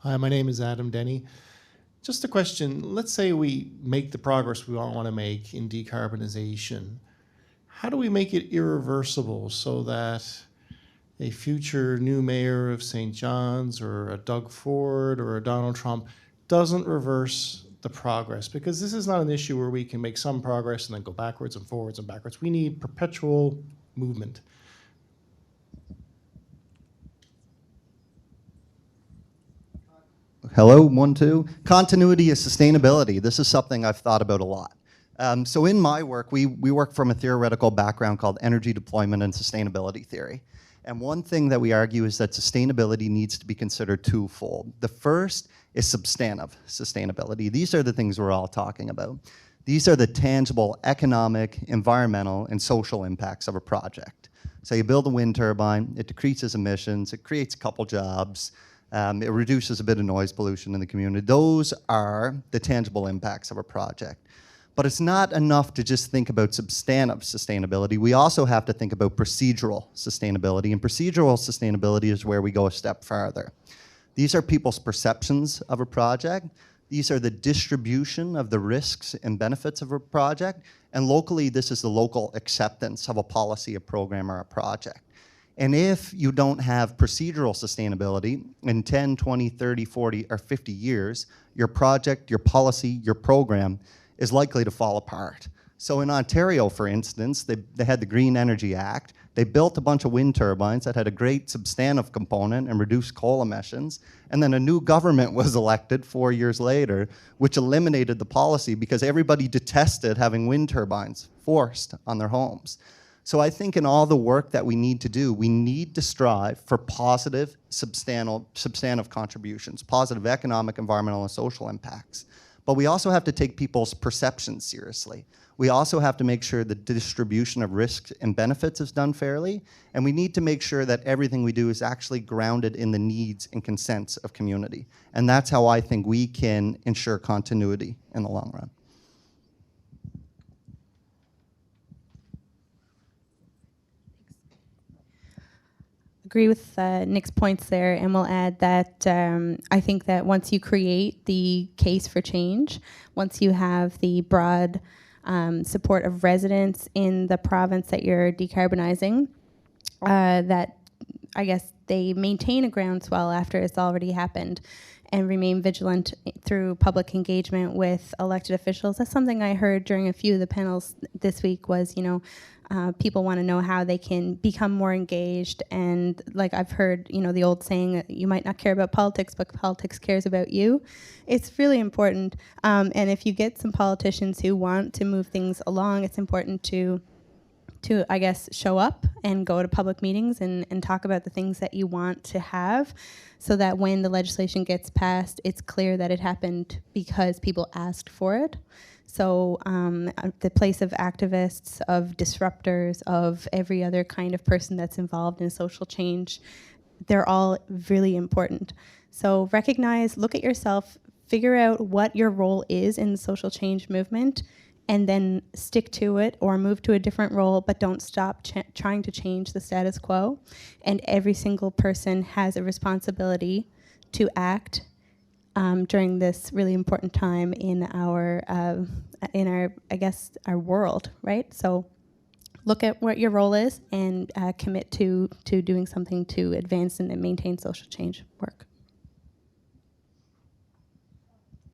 Hi, my name is Adam Denny. Just a question. Let's say we make the progress we all want to make in decarbonization. How do we make it irreversible so that a future new mayor of St. John's or a Doug Ford or a Donald Trump doesn't reverse the progress? Because this is not an issue where we can make some progress and then go backwards and forwards and backwards. We need perpetual movement. Hello, 1, 2. Continuity is sustainability. This is something I've thought about a lot. So in my work, we work from a theoretical background called energy deployment and sustainability theory. And one thing that we argue is that sustainability needs to be considered twofold. The first is substantive sustainability. These are the things we're all talking about. These are the tangible economic, environmental, and social impacts of a project. So you build a wind turbine, it decreases emissions, it creates a couple jobs, it reduces a bit of noise pollution in the community. Those are the tangible impacts of a project. But it's not enough to just think about substantive sustainability. We also have to think about procedural sustainability, and procedural sustainability is where we go a step farther. These are people's perceptions of a project. These are the distribution of the risks and benefits of a project, and locally, this is the local acceptance of a policy, a program, or a project. And if you don't have procedural sustainability in 10, 20, 30, 40, or 50 years, your project, your policy, your program is likely to fall apart. So in Ontario, for instance, they had the Green Energy Act. They built a bunch of wind turbines that had a great substantive component and reduced coal emissions. And then a new government was elected 4 years later, which eliminated the policy because everybody detested having wind turbines forced on their homes. So I think in all the work that we need to do, we need to strive for positive, substantive contributions, positive economic, environmental, and social impacts. But we also have to take people's perceptions seriously. We also have to make sure the distribution of risks and benefits is done fairly, and we need to make sure that everything we do is actually grounded in the needs and consents of community. And that's how I think we can ensure continuity in the long run. Agree with Nick's points there, and we'll add that I think that once you create the case for change, once you have the broad support of residents in the province that you're decarbonizing, that I guess they maintain a groundswell after it's already happened and remain vigilant through public engagement with elected officials. That's something I heard during a few of the panels this week was, people want to know how they can become more engaged. And like I've heard, the old saying, you might not care about politics, but politics cares about you. It's really important. And if you get some politicians who want to move things along, it's important to I guess, show up and go to public meetings and talk about the things that you want to have so that when the legislation gets passed, it's clear that it happened because people asked for it. So the place of activists, of disruptors, of every other kind of person that's involved in social change, they're all really important. So recognize, look at yourself, figure out what your role is in the social change movement, and then stick to it or move to a different role, but don't stop trying to change the status quo. And every single person has a responsibility to act during this really important time in our I guess, our world, right? So look at what your role is and commit to doing something to advance and maintain social change work.